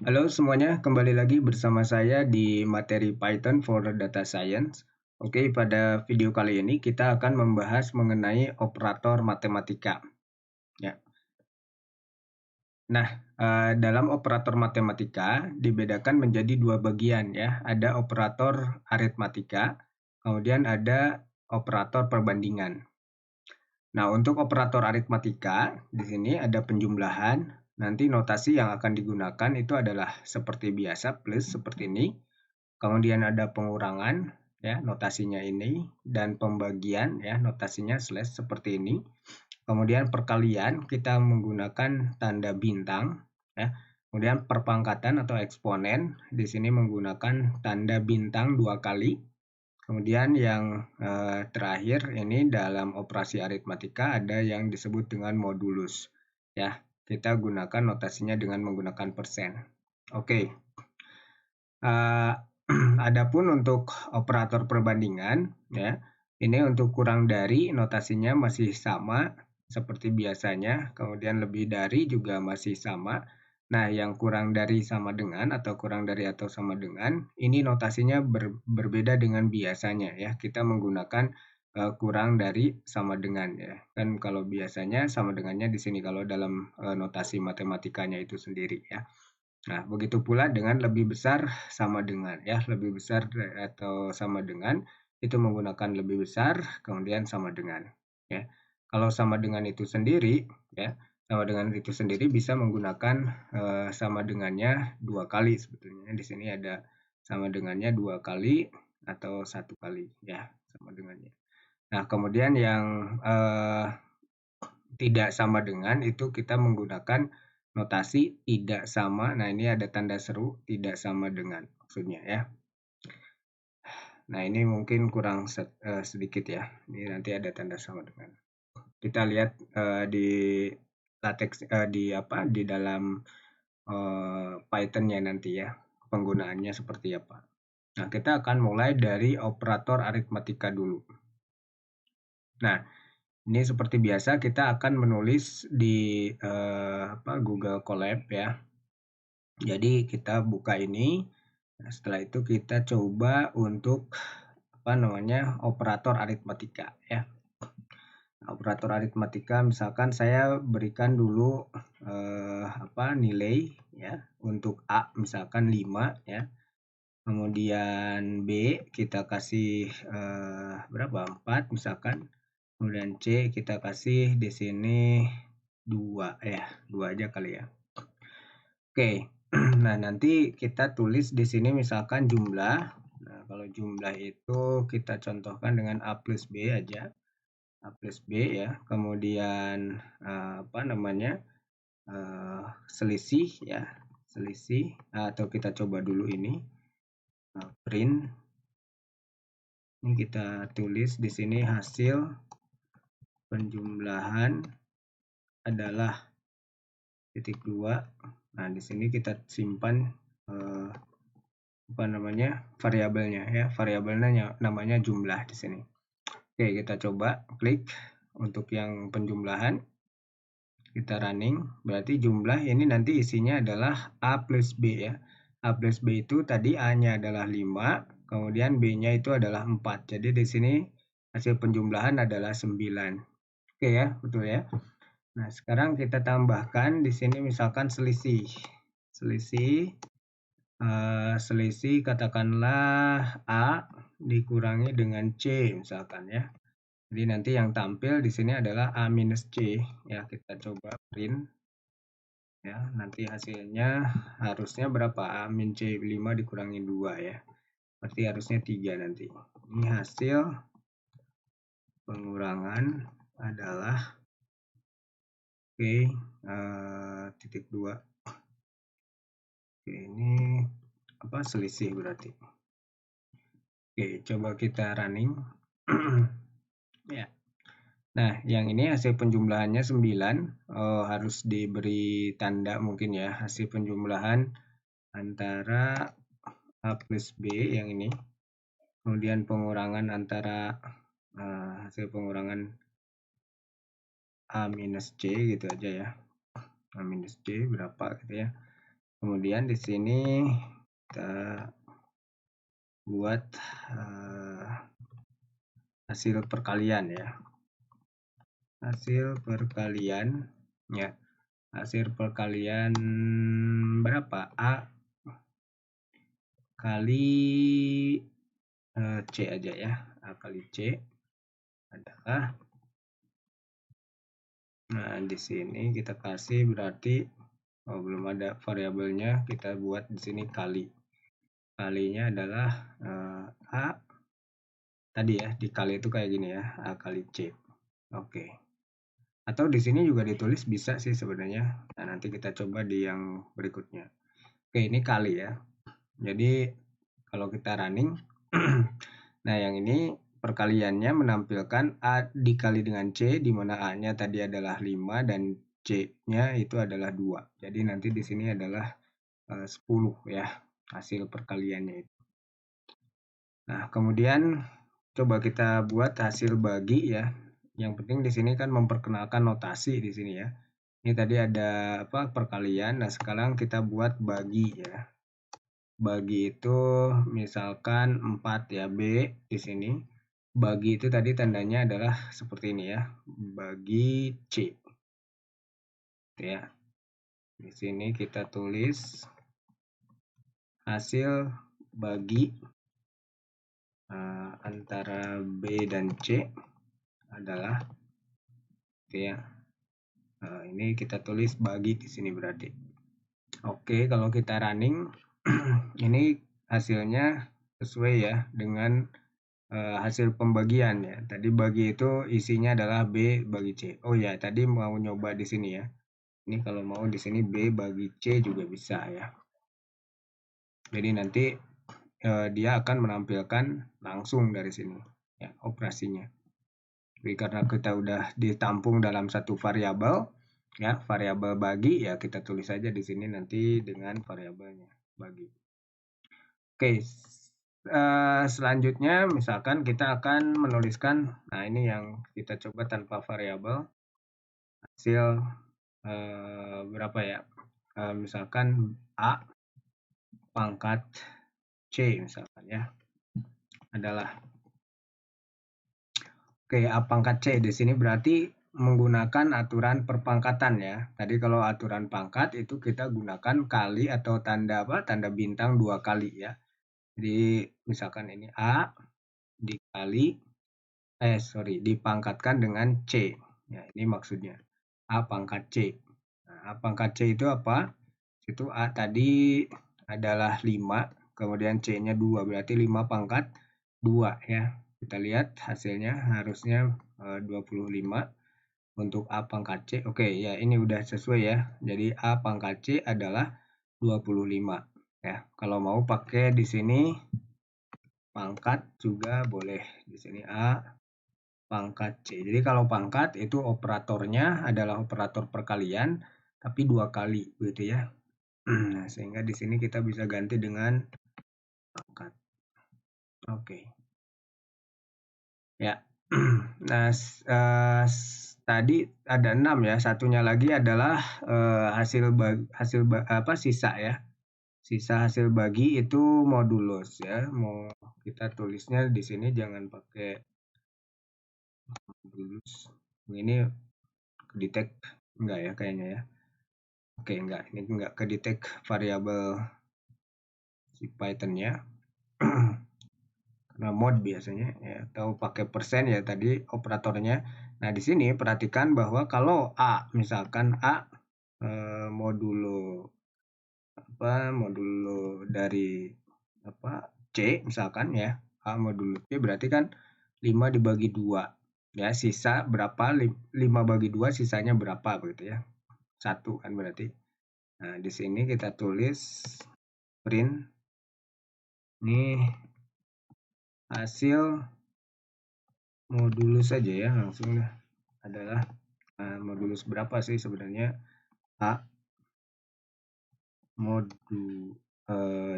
Halo semuanya, kembali lagi bersama saya di materi Python for Data Science. Oke, pada video kali ini kita akan membahas mengenai operator matematika. Ya. Nah, dalam operator matematika dibedakan menjadi dua bagian ya. Ada operator aritmatika, kemudian ada operator perbandingan. Nah, untuk operator aritmatika, di sini ada penjumlahan. Nanti notasi yang akan digunakan itu adalah seperti biasa, plus seperti ini. Kemudian ada pengurangan, ya, notasinya ini. Dan pembagian, ya, notasinya slash seperti ini. Kemudian perkalian, kita menggunakan tanda bintang. Ya. Kemudian perpangkatan atau eksponen, di sini menggunakan tanda bintang 2 kali. Kemudian yang terakhir ini dalam operasi aritmatika ada yang disebut dengan modulus. Ya, kita gunakan notasinya dengan menggunakan persen. Oke. Adapun untuk operator perbandingan, ya, ini untuk kurang dari notasinya masih sama seperti biasanya, kemudian lebih dari juga masih sama. Nah, yang kurang dari sama dengan atau kurang dari atau sama dengan, ini notasinya berbeda dengan biasanya ya. Kita menggunakan kurang dari sama dengan ya. Kan kalau biasanya sama dengannya di sini kalau dalam notasi matematikanya itu sendiri ya. Nah, begitu pula dengan lebih besar sama dengan ya, lebih besar atau sama dengan itu menggunakan lebih besar kemudian sama dengan ya. Kalau sama dengan itu sendiri ya, sama dengan itu sendiri bisa menggunakan sama dengannya 2 kali sebetulnya. Di sini ada sama dengannya 2 kali atau 1 kali ya sama dengannya. Nah, kemudian yang tidak sama dengan itu kita menggunakan notasi tidak sama. Nah, ini ada tanda seru tidak sama dengan maksudnya ya. Nah, ini mungkin kurang sedikit ya. Ini nanti ada tanda sama dengan. Kita lihat di latex di dalam Python-nya nanti ya. Penggunaannya seperti apa. Nah, kita akan mulai dari operator aritmatika dulu. Nah, ini seperti biasa kita akan menulis di Google Colab ya. Jadi kita buka ini. Nah, setelah itu kita coba untuk operator aritmatika ya. Operator aritmatika misalkan saya berikan dulu nilai ya untuk A misalkan 5 ya. Kemudian B kita kasih berapa? 4 misalkan. Kemudian C kita kasih di sini 2 ya, 2 aja kali ya. Oke. Nah, nanti kita tulis di sini misalkan jumlah. Nah, kalau jumlah itu kita contohkan dengan A plus B aja. A plus B ya. Kemudian selisih ya. Selisih atau kita coba dulu ini print. Ini kita tulis di sini hasil penjumlahan adalah titik 2. Nah, di sini kita simpan variabelnya ya. Variabelnya namanya jumlah di sini. Oke, kita coba klik untuk yang penjumlahan. Kita running, berarti jumlah ini nanti isinya adalah A plus B ya. A plus B itu tadi A-nya adalah 5, kemudian B-nya itu adalah 4. Jadi di sini hasil penjumlahan adalah 9. Oke ya, betul ya. Nah, sekarang kita tambahkan di sini misalkan selisih. Selisih katakanlah A dikurangi dengan C misalkan ya. Jadi nanti yang tampil di sini adalah A minus C ya. Kita coba print ya. Nanti hasilnya harusnya berapa? A min C 5 dikurangi 2 ya. Berarti harusnya 3 nanti. Ini hasil pengurangan adalah titik 2. Oke, ini selisih berarti. Oke, coba kita running. Ya. Nah, yang ini hasil penjumlahannya 9. Harus diberi tanda mungkin ya. Hasil penjumlahan antara A plus B yang ini. Kemudian pengurangan antara hasil pengurangan A minus C gitu aja ya. A minus C berapa gitu ya. Kemudian di sini kita buat hasil perkalian ya. Hasil perkalian ya. Hasil perkalian berapa? A kali C aja ya. A kali C adalah, nah di sini kita kasih berarti belum ada variabelnya, kita buat di sini kali. Kalinya adalah A tadi ya, dikali itu kayak gini ya, A kali C. Oke. Atau di sini juga ditulis bisa sih sebenarnya. Nah, nanti kita coba di yang berikutnya. Oke, ini kali ya. Jadi kalau kita running, nah yang ini perkaliannya menampilkan A dikali dengan C, di mana A-nya tadi adalah 5 dan C-nya itu adalah 2. Jadi nanti di sini adalah 10 ya, hasil perkaliannya itu. Nah, kemudian coba kita buat hasil bagi ya. Yang penting di sini kan memperkenalkan notasi di sini ya. Ini tadi ada perkalian. Nah, sekarang kita buat bagi ya. Bagi itu misalkan 4 ya, B di sini. Bagi itu tadi tandanya adalah seperti ini ya. Bagi C. Ya. Di sini kita tulis hasil bagi antara B dan C adalah ya. Ini kita tulis bagi di sini berarti. Oke, kalau kita running ini hasilnya sesuai ya dengan hasil pembagian ya. Tadi bagi itu isinya adalah B bagi C. Oh ya, tadi mau nyoba di sini ya. Ini kalau mau di sini B bagi C juga bisa ya. Jadi nanti dia akan menampilkan langsung dari sini ya operasinya. Jadi karena kita udah ditampung dalam satu variabel ya, variabel bagi ya kita tulis saja di sini nanti dengan variabelnya bagi. Oke, selanjutnya misalkan kita akan menuliskan, nah ini yang kita coba tanpa variabel, hasil berapa ya, misalkan A pangkat C misalkan ya, adalah, oke, A pangkat C di sini berarti menggunakan aturan perpangkatan ya. Tadi kalau aturan pangkat itu kita gunakan kali atau tanda tanda bintang 2 kali ya. Jadi misalkan ini A dikali dipangkatkan dengan C. Ya, ini maksudnya. A pangkat C. Nah, A pangkat C itu apa? Itu A tadi adalah 5, kemudian C-nya 2, berarti 5 pangkat 2 ya. Kita lihat hasilnya harusnya 25 untuk A pangkat C. Oke, ya ini udah sesuai ya. Jadi A pangkat C adalah 25 ya. Kalau mau pakai di sini pangkat juga boleh. Di sini A pangkat C. Jadi kalau pangkat itu operatornya adalah operator perkalian tapi 2 kali begitu ya. Nah, sehingga di sini kita bisa ganti dengan pangkat. Oke. Ya. Nah, tadi ada 6 ya. Satunya lagi adalah sisa ya. Sisa hasil bagi itu modulus ya. Mau kita tulisnya di sini jangan pakai modulus. Ini kedetek enggak ya kayaknya ya. Oke, enggak. Ini enggak kedetek variabel si Python-nya. Karena mod biasanya ya, atau pakai persen ya tadi operatornya. Nah, di sini perhatikan bahwa kalau A misalkan A modulo dari C misalkan ya, A modulo C berarti kan 5 dibagi 2 ya, sisa berapa, 5 bagi 2 sisanya berapa begitu ya, 1 kan berarti. Nah, di sini kita tulis print ini hasil modulus saja ya, langsung adalah modulus berapa sih sebenarnya A mod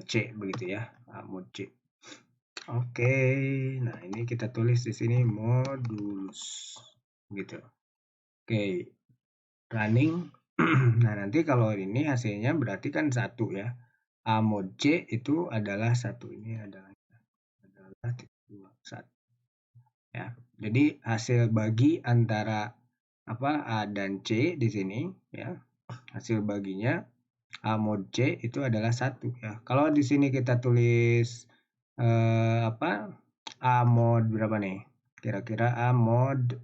C begitu ya, A mod C. Oke, nah ini kita tulis di sini modulus gitu. Oke, running. Nah, nanti kalau ini hasilnya berarti kan 1 ya. A mod C itu adalah 1. Ini adalah 2, 1 ya. Jadi hasil bagi antara apa A dan C di sini ya. Hasil baginya A mod C itu adalah 1 ya. Kalau di sini kita tulis apa? A mod berapa nih? Kira-kira A mod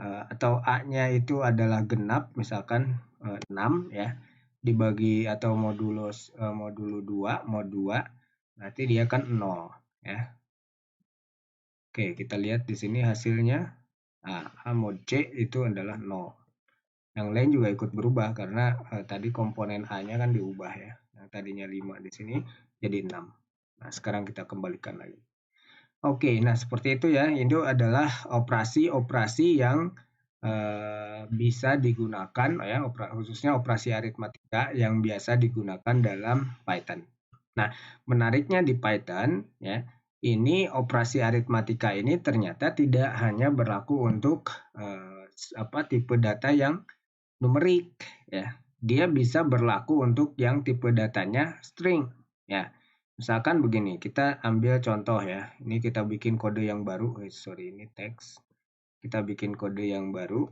atau A-nya itu adalah genap, misalkan 6 ya, dibagi atau modulo 2, mod 2, berarti dia kan 0 ya. Oke, kita lihat di sini hasilnya. Nah, A mod C itu adalah 0. Yang lain juga ikut berubah karena tadi komponen A-nya kan diubah ya. Yang tadinya 5 di sini jadi 6. Nah, sekarang kita kembalikan lagi. Oke, nah seperti itu ya. Itu adalah operasi-operasi yang bisa digunakan ya, khususnya operasi aritmatika yang biasa digunakan dalam Python. Nah, menariknya di Python ya, ini operasi aritmatika ini ternyata tidak hanya berlaku untuk tipe data yang numerik ya. Dia bisa berlaku untuk yang tipe datanya string ya. Misalkan begini, kita ambil contoh ya. Ini kita bikin kode yang baru. Sorry, ini teks. Kita bikin kode yang baru.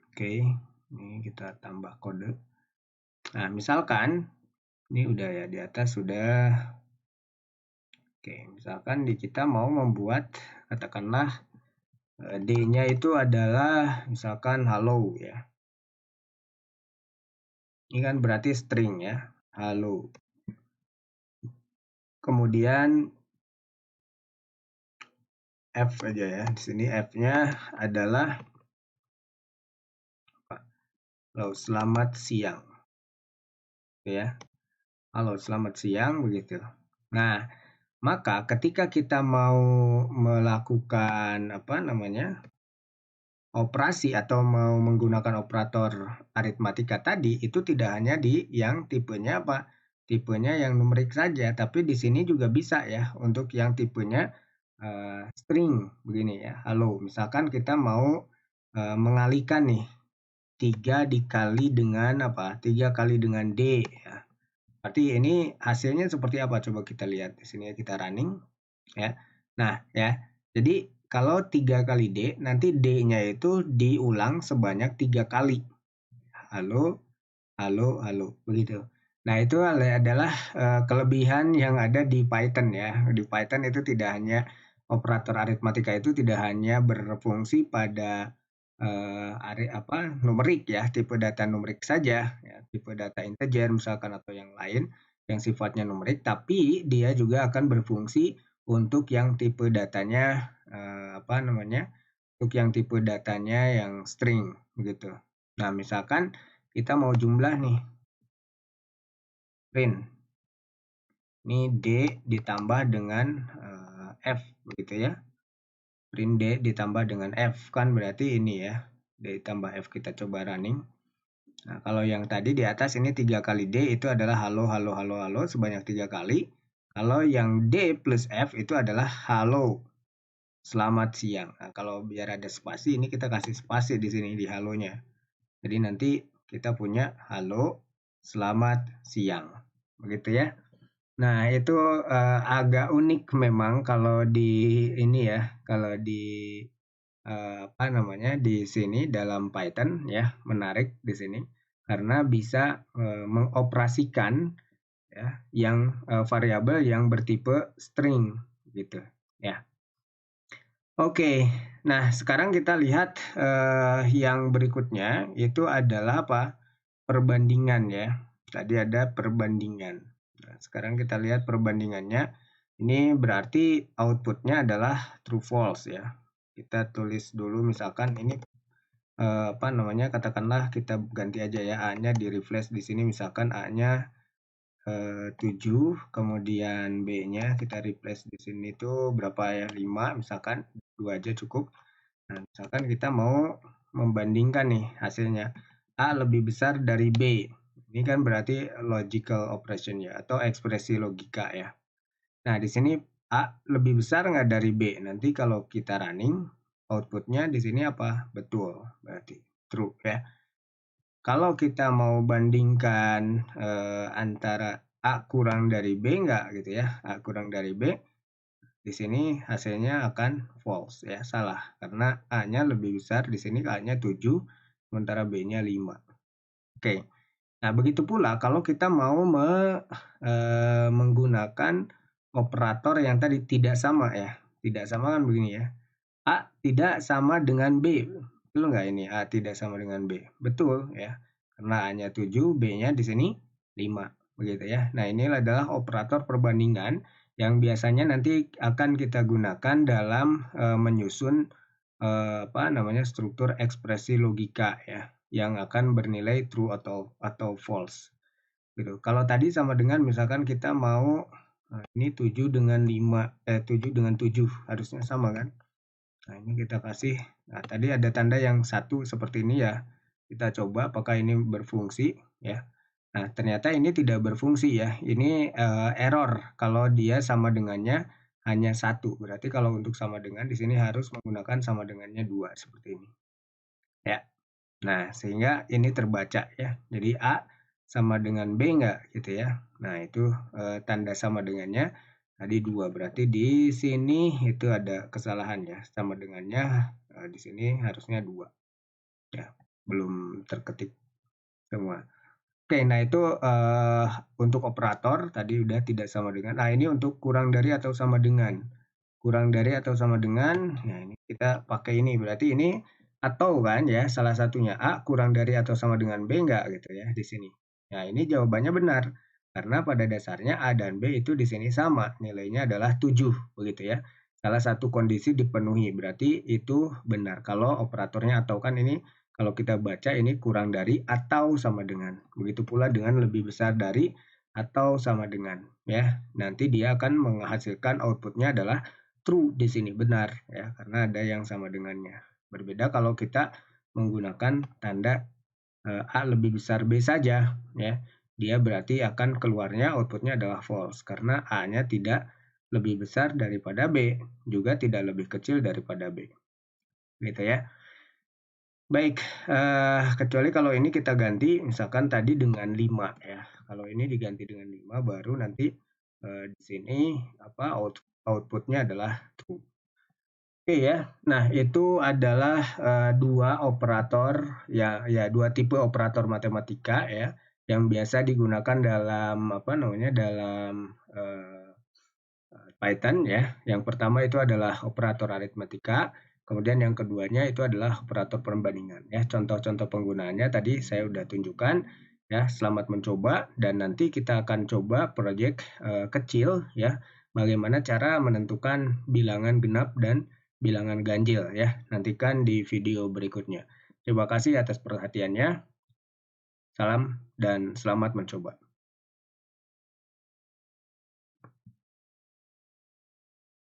Oke, ini kita tambah kode. Nah, misalkan ini udah ya di atas sudah. Oke, misalkan kita mau membuat katakanlah D-nya itu adalah misalkan halo ya. Ini kan berarti string ya, halo. Kemudian F aja ya. Di sini F-nya adalah halo, selamat siang. Ya. Halo, selamat siang begitu. Nah, maka ketika kita mau melakukan operasi atau mau menggunakan operator aritmatika tadi itu tidak hanya di yang tipenya tipenya yang numerik saja, tapi di sini juga bisa ya untuk yang tipenya string begini ya. Halo, misalkan kita mau mengalihkan nih 3 dikali dengan 3 kali dengan D ya. Berarti ini hasilnya seperti apa? Coba kita lihat di sini kita running ya. Nah, ya. Jadi kalau 3 kali D, nanti D-nya itu diulang sebanyak 3 kali. Halo, halo, halo, begitu. Nah, itu adalah kelebihan yang ada di Python ya. Di Python itu tidak hanya operator aritmatika itu tidak hanya berfungsi pada numerik ya, tipe data numerik saja, ya, tipe data integer misalkan atau yang lain yang sifatnya numerik, tapi dia juga akan berfungsi untuk yang tipe datanya untuk yang tipe datanya yang string begitu. Nah, misalkan kita mau jumlah nih, print. Ini D ditambah dengan F begitu ya. Print D ditambah dengan F kan berarti ini ya. D ditambah F kita coba running. Nah, kalau yang tadi di atas ini 3 kali D itu adalah halo, halo, halo, halo sebanyak 3 kali. Kalau yang D plus F itu adalah halo, selamat siang. Nah, kalau biar ada spasi, ini kita kasih spasi di sini di halonya. Jadi nanti kita punya halo, selamat siang. Begitu ya. Nah, itu agak unik memang kalau di ini ya, kalau di di sini dalam Python ya, menarik di sini karena bisa mengoperasikan ya yang variabel yang bertipe string gitu ya. Oke, nah sekarang kita lihat yang berikutnya itu adalah perbandingan ya. Tadi ada perbandingan. Nah, sekarang kita lihat perbandingannya. Ini berarti outputnya adalah true false ya. Kita tulis dulu misalkan ini katakanlah kita ganti aja ya A-nya di refresh di sini misalkan A-nya 7, kemudian B-nya kita replace di sini tuh berapa ya? 5 misalkan, 2 aja cukup. Nah, misalkan kita mau membandingkan nih hasilnya. A lebih besar dari B. Ini kan berarti logical operation ya, atau ekspresi logika ya. Nah, di sini A lebih besar nggak dari B? Nanti kalau kita running, outputnya di sini apa? Betul, berarti true ya. Kalau kita mau bandingkan antara A kurang dari B enggak gitu ya, A kurang dari B, di sini hasilnya akan false ya, salah. Karena A-nya lebih besar, di sini A-nya 7, sementara B-nya 5. Oke, nah begitu pula kalau kita mau menggunakan operator yang tadi tidak sama ya. Tidak sama kan begini ya, A tidak sama dengan B. Betul nggak ini? A tidak sama dengan B. Betul ya. Karena A-nya 7, B-nya di sini 5. Begitu ya. Nah, ini adalah operator perbandingan yang biasanya nanti akan kita gunakan dalam menyusun struktur ekspresi logika ya, yang akan bernilai true atau false. Gitu. Kalau tadi sama dengan misalkan kita mau ini 7 dengan 7 dengan 7 harusnya sama kan? Nah, ini kita kasih, nah tadi ada tanda yang satu seperti ini ya. Kita coba apakah ini berfungsi ya. Nah, ternyata ini tidak berfungsi ya. Ini error kalau dia sama dengannya hanya satu. Berarti kalau untuk sama dengan di sini harus menggunakan sama dengannya 2 seperti ini. Ya. Nah, sehingga ini terbaca ya. Jadi A sama dengan B enggak gitu ya. Nah, itu tanda sama dengannya tadi 2. Berarti di sini itu ada kesalahan ya. Sama dengannya di sini harusnya 2. Ya, belum terketik semua. Oke, nah itu untuk operator tadi udah tidak sama dengan. Nah, ini untuk kurang dari atau sama dengan. Kurang dari atau sama dengan, nah ini kita pakai ini. Berarti ini atau kan ya, salah satunya A kurang dari atau sama dengan B enggak gitu ya di sini. Nah, ini jawabannya benar. Karena pada dasarnya A dan B itu di sini sama, nilainya adalah 7 begitu ya. Salah satu kondisi dipenuhi, berarti itu benar. Kalau operatornya atau kan ini kalau kita baca ini kurang dari atau sama dengan. Begitu pula dengan lebih besar dari atau sama dengan ya. Nanti dia akan menghasilkan outputnya adalah true di sini, benar ya, karena ada yang sama dengannya. Berbeda kalau kita menggunakan tanda A lebih besar B saja ya. Dia berarti akan keluarnya outputnya adalah false karena A-nya tidak lebih besar daripada B, juga tidak lebih kecil daripada B. Gitu ya. Baik, kecuali kalau ini kita ganti misalkan tadi dengan 5 ya. Kalau ini diganti dengan 5 baru nanti di sini outputnya adalah true. Oke ya. Nah, itu adalah 2 operator ya 2 tipe operator matematika ya yang biasa digunakan dalam dalam Python ya. Yang pertama itu adalah operator aritmatika, kemudian yang keduanya itu adalah operator perbandingan ya. Contoh-contoh penggunaannya tadi saya sudah tunjukkan ya. Selamat mencoba dan nanti kita akan coba proyek kecil ya. Bagaimana cara menentukan bilangan genap dan bilangan ganjil ya. Nantikan di video berikutnya. Terima kasih atas perhatiannya. Salam dan selamat mencoba.